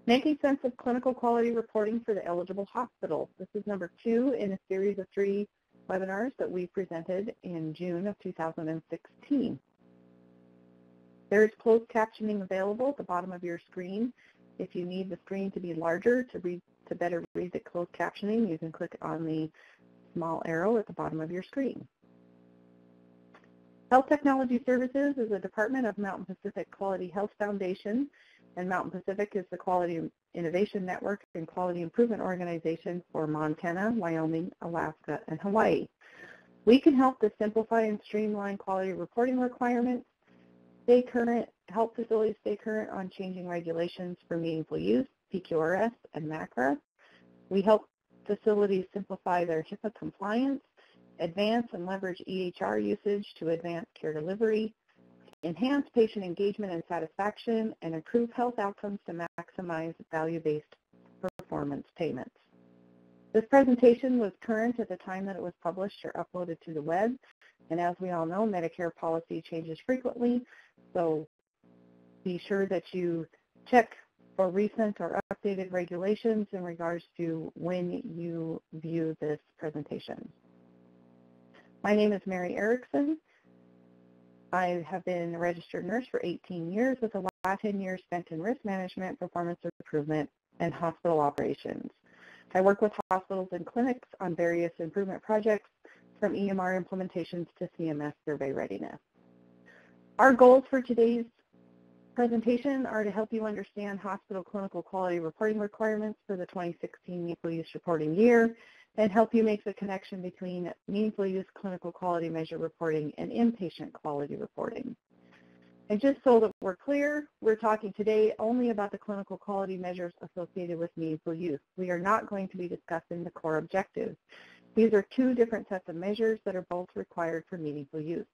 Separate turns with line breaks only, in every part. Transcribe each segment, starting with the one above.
Making sense of clinical quality reporting for the eligible hospital. This is number 2 in a series of 3 webinars that we presented in June of 2016. There is closed captioning available at the bottom of your screen. If you need the screen to be larger to better read the closed captioning, you can click on the small arrow at the bottom of your screen. Health Technology Services is a department of Mountain Pacific Quality Health Foundation, and Mountain Pacific is the Quality Innovation Network and Quality Improvement Organization for Montana, Wyoming, Alaska, and Hawaii. We can help to simplify and streamline quality reporting requirements, stay current, help facilities stay current on changing regulations for meaningful use, PQRS, and MACRA. We help facilities simplify their HIPAA compliance, advance and leverage EHR usage to advance care delivery, enhance patient engagement and satisfaction, and improve health outcomes to maximize value-based performance payments. This presentation was current at the time that it was published or uploaded to the web, and as we all know, Medicare policy changes frequently, so be sure that you check for recent or updated regulations in regards to when you view this presentation. My name is Mary Erickson. I have been a registered nurse for 18 years with the last 10 years spent in risk management, performance improvement, and hospital operations. I work with hospitals and clinics on various improvement projects from EMR implementations to CMS survey readiness. Our goals for today's presentation are to help you understand hospital clinical quality reporting requirements for the 2016 Meaningful Use reporting year, and help you make the connection between meaningful use clinical quality measure reporting and inpatient quality reporting. And just so that we're clear, we're talking today only about the clinical quality measures associated with meaningful use. We are not going to be discussing the core objectives. These are 2 different sets of measures that are both required for meaningful use.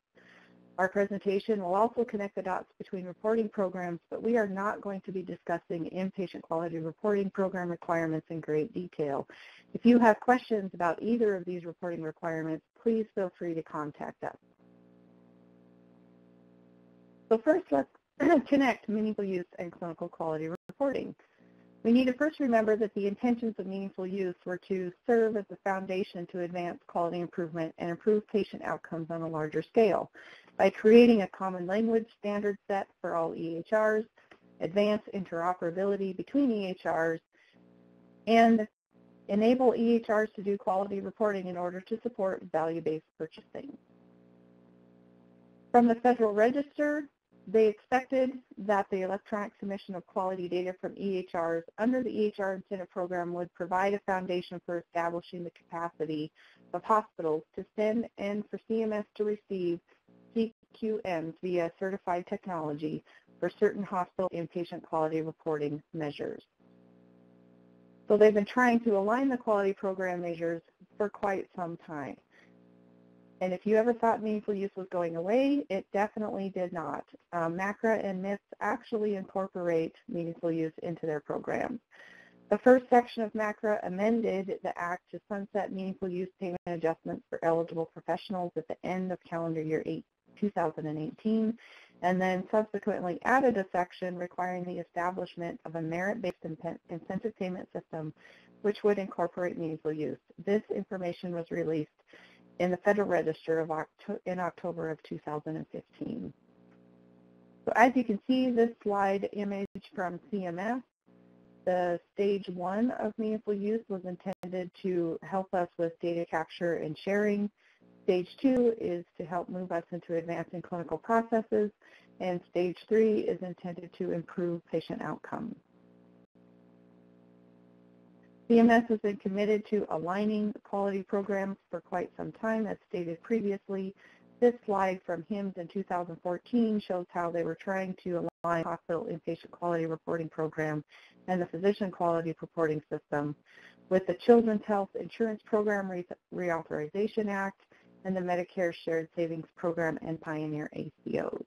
Our presentation will also connect the dots between reporting programs, but we are not going to be discussing inpatient quality reporting program requirements in great detail. If you have questions about either of these reporting requirements, please feel free to contact us. So first, let's connect meaningful use and clinical quality reporting. We need to first remember that the intentions of meaningful use were to serve as the foundation to advance quality improvement and improve patient outcomes on a larger scale by creating a common language standard set for all EHRs, advance interoperability between EHRs, and enable EHRs to do quality reporting in order to support value-based purchasing. From the Federal Register, they expected that the electronic submission of quality data from EHRs under the EHR incentive program would provide a foundation for establishing the capacity of hospitals to send and for CMS to receive eCQM via certified technology for certain hospital inpatient quality reporting measures. So they've been trying to align the quality program measures for quite some time. And if you ever thought meaningful use was going away, it definitely did not. MACRA and MIPS actually incorporate meaningful use into their programs. The first section of MACRA amended the Act to sunset meaningful use payment adjustments for eligible professionals at the end of calendar year 2018, and then subsequently added a section requiring the establishment of a merit-based incentive payment system which would incorporate meaningful use. This information was released in the Federal Register in October of 2015. So as you can see, this slide image from CMS, the stage 1 of meaningful use was intended to help us with data capture and sharing. Stage 2 is to help move us into advancing clinical processes, and stage 3 is intended to improve patient outcomes. CMS has been committed to aligning quality programs for quite some time, as stated previously. This slide from HIMSS in 2014 shows how they were trying to align hospital inpatient quality reporting program and the physician quality reporting system with the Children's Health Insurance Program Reauthorization Act and the Medicare Shared Savings Program and Pioneer ACOs.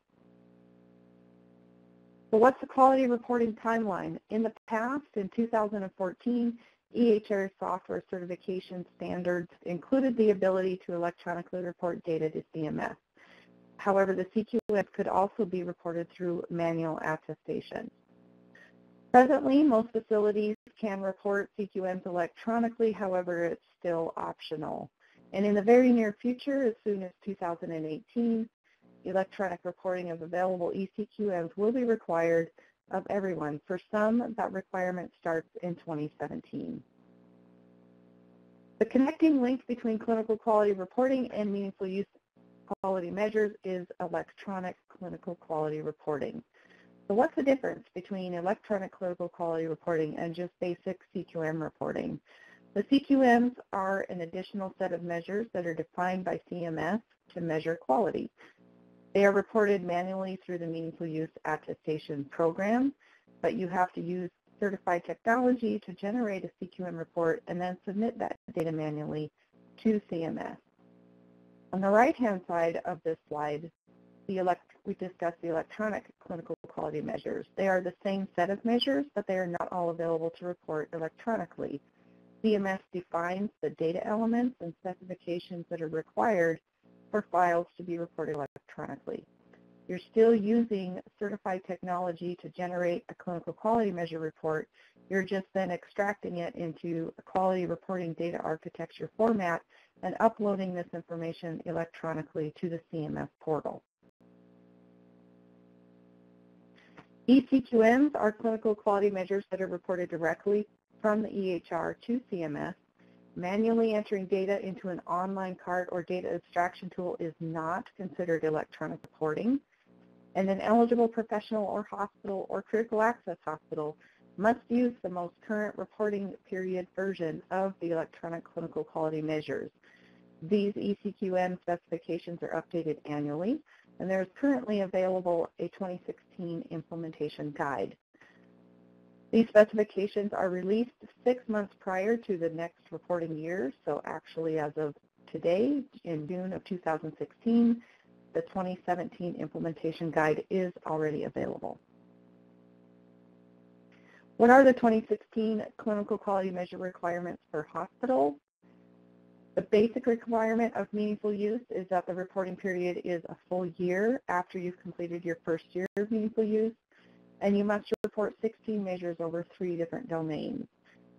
So what's the quality reporting timeline? In the past, in 2014, EHR software certification standards included the ability to electronically report data to CMS. However, the CQM could also be reported through manual attestation. Presently, most facilities can report CQMs electronically, however, it's still optional. And in the very near future, as soon as 2018, electronic reporting of available eCQMs will be required of everyone. For some, that requirement starts in 2017. The connecting link between clinical quality reporting and meaningful use quality measures is electronic clinical quality reporting. So what's the difference between electronic clinical quality reporting and just basic CQM reporting? The CQMs are an additional set of measures that are defined by CMS to measure quality. They are reported manually through the Meaningful Use Attestation program, but you have to use certified technology to generate a CQM report and then submit that data manually to CMS. On the right-hand side of this slide, we discuss the electronic clinical quality measures. They are the same set of measures, but they are not all available to report electronically. CMS defines the data elements and specifications that are required for files to be reported electronically. You're still using certified technology to generate a clinical quality measure report. You're just then extracting it into a quality reporting data architecture format and uploading this information electronically to the CMS portal. eCQMs are clinical quality measures that are reported directly from the EHR to CMS. Manually entering data into an online cart or data abstraction tool is not considered electronic reporting, and an eligible professional or hospital or critical access hospital must use the most current reporting period version of the electronic clinical quality measures. These eCQM specifications are updated annually, and there is currently available a 2016 implementation guide. These specifications are released 6 months prior to the next reporting year, so actually as of today, in June of 2016, the 2017 implementation guide is already available. What are the 2016 clinical quality measure requirements for hospitals? The basic requirement of meaningful use is that the reporting period is a full year after you've completed your first year of meaningful use, and you must report 16 measures over 3 different domains.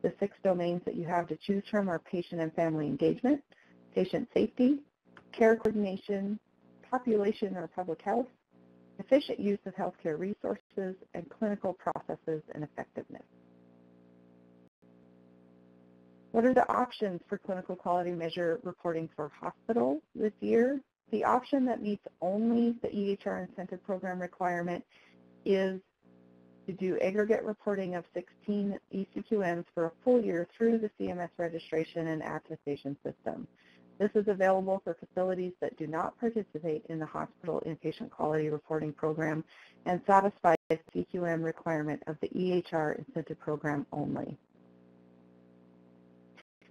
The 6 domains that you have to choose from are patient and family engagement, patient safety, care coordination, population or public health, efficient use of healthcare resources, and clinical processes and effectiveness. What are the options for clinical quality measure reporting for hospitals this year? The option that meets only the EHR incentive program requirement is to do aggregate reporting of 16 eCQMs for a full year through the CMS registration and attestation system. This is available for facilities that do not participate in the hospital inpatient quality reporting program and satisfy the CQM requirement of the EHR incentive program only.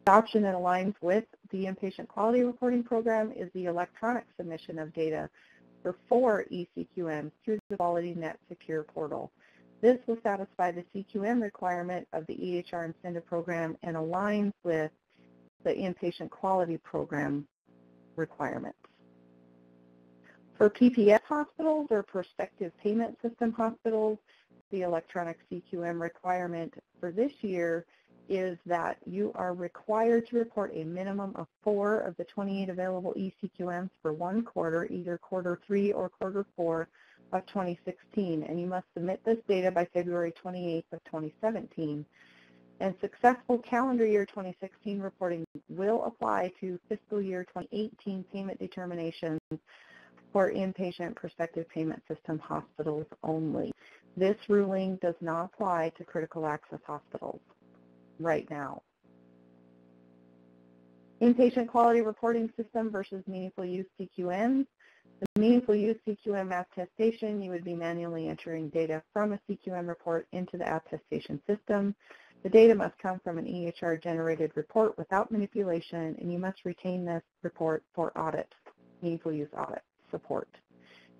The option that aligns with the inpatient quality reporting program is the electronic submission of data for 4 eCQMs through the QualityNet Secure portal. This will satisfy the CQM requirement of the EHR incentive program and aligns with the inpatient quality program requirements. For PPS hospitals or prospective payment system hospitals, the electronic CQM requirement for this year is that you are required to report a minimum of 4 of the 28 available eCQMs for 1 quarter, either quarter 3 or quarter 4 of 2016, and you must submit this data by February 28th of 2017. And successful calendar year 2016 reporting will apply to fiscal year 2018 payment determinations for inpatient prospective payment system hospitals only. This ruling does not apply to critical access hospitals right now. Inpatient quality reporting system versus meaningful use CQMs. The meaningful use CQM attestation, you would be manually entering data from a CQM report into the attestation system. The data must come from an EHR-generated report without manipulation, and you must retain this report for audit, meaningful use audit support.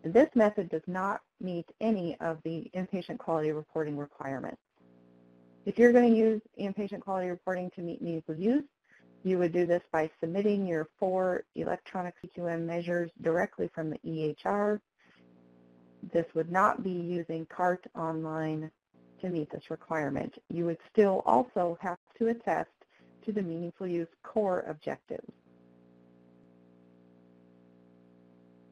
And this method does not meet any of the inpatient quality reporting requirements. If you're going to use inpatient quality reporting to meet meaningful use, you would do this by submitting your 4 electronic CQM measures directly from the EHR. This would not be using CART online to meet this requirement. You would still also have to attest to the meaningful use core objectives.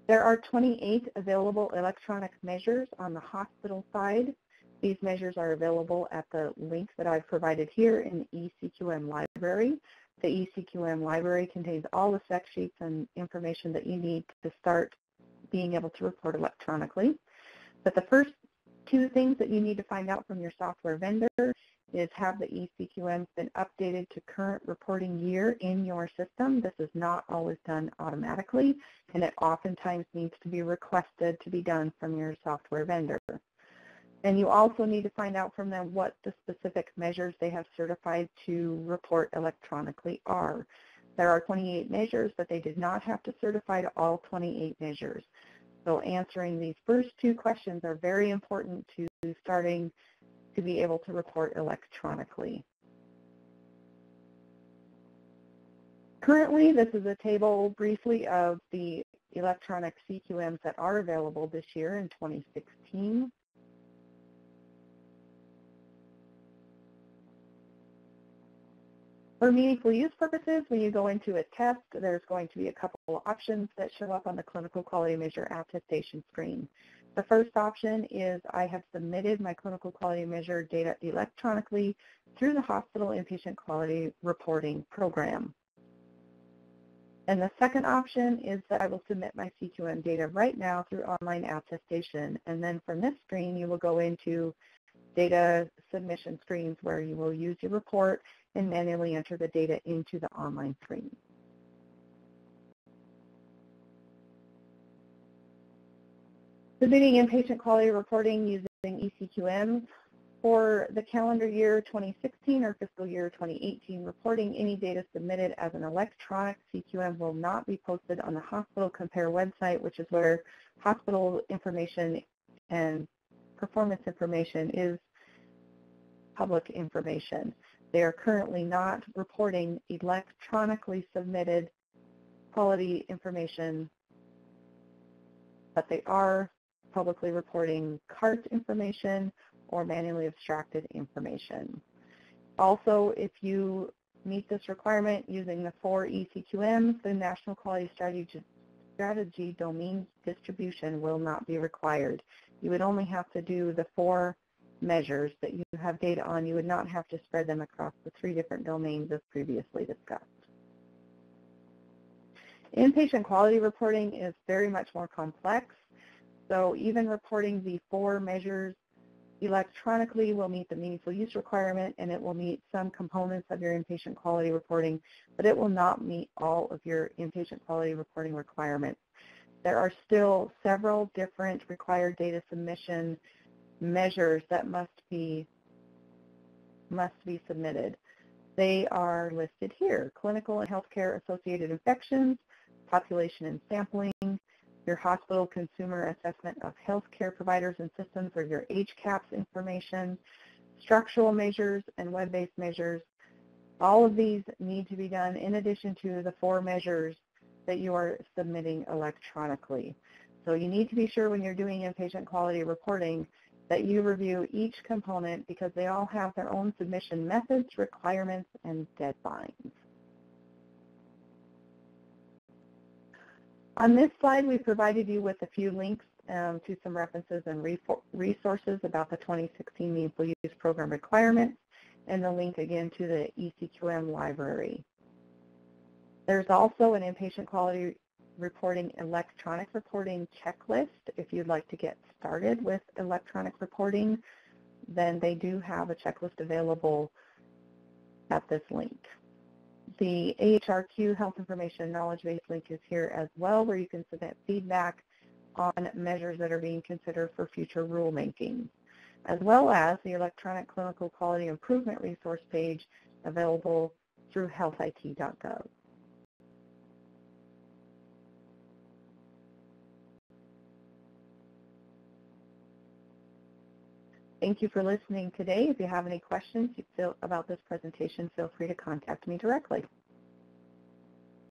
There are 28 available electronic measures on the hospital side. These measures are available at the link that I've provided here in the eCQM library. The eCQM library contains all the spec sheets and information that you need to start being able to report electronically. But the first two things that you need to find out from your software vendor is, have the eCQMs been updated to current reporting year in your system? This is not always done automatically, and it oftentimes needs to be requested to be done from your software vendor. And you also need to find out from them what the specific measures they have certified to report electronically are. There are 28 measures, but they did not have to certify to all 28 measures. So answering these first two questions are very important to starting to be able to report electronically. Currently, this is a table briefly of the electronic CQMs that are available this year in 2016. For meaningful use purposes, when you go into a test, there's going to be a couple of options that show up on the clinical quality measure attestation screen. The first option is, I have submitted my clinical quality measure data electronically through the hospital inpatient quality reporting program. And the second option is that I will submit my CQM data right now through online attestation. And then from this screen, you will go into data submission screens where you will use your report and manually enter the data into the online screen. Submitting inpatient quality reporting using eCQM for the calendar year 2016 or fiscal year 2018 reporting, any data submitted as an electronic CQM will not be posted on the Hospital Compare website, which is where hospital information and performance information is public information. They are currently not reporting electronically submitted quality information, but they are publicly reporting CART information or manually abstracted information. Also, if you meet this requirement using the 4 eCQMs, the National Quality Strategy domain distribution will not be required. You would only have to do the 4 measures that you have data on. You would not have to spread them across the 3 different domains as previously discussed. Inpatient quality reporting is very much more complex, so even reporting the 4 measures electronically will meet the meaningful use requirement, and it will meet some components of your inpatient quality reporting, but it will not meet all of your inpatient quality reporting requirements. There are still several different required data submission measures that must be submitted. They are listed here: clinical and healthcare associated infections, population and sampling, your hospital consumer assessment of healthcare providers and systems, or your HCAPS information, structural measures, and web-based measures. All of these need to be done in addition to the 4 measures that you are submitting electronically. So you need to be sure when you're doing inpatient quality reporting that you review each component, because they all have their own submission methods, requirements, and deadlines. On this slide, we provided you with a few links to some references and resources about the 2016 Meaningful Use Program requirements, and the link again to the eCQM library. There's also an inpatient quality reporting electronic reporting checklist. If you'd like to get started with electronic reporting, then they do have a checklist available at this link. The AHRQ Health Information Knowledge Base link is here as well, where you can submit feedback on measures that are being considered for future rulemaking, as well as the electronic clinical quality improvement resource page available through healthit.gov. Thank you for listening today. If you have any questions about this presentation, feel free to contact me directly.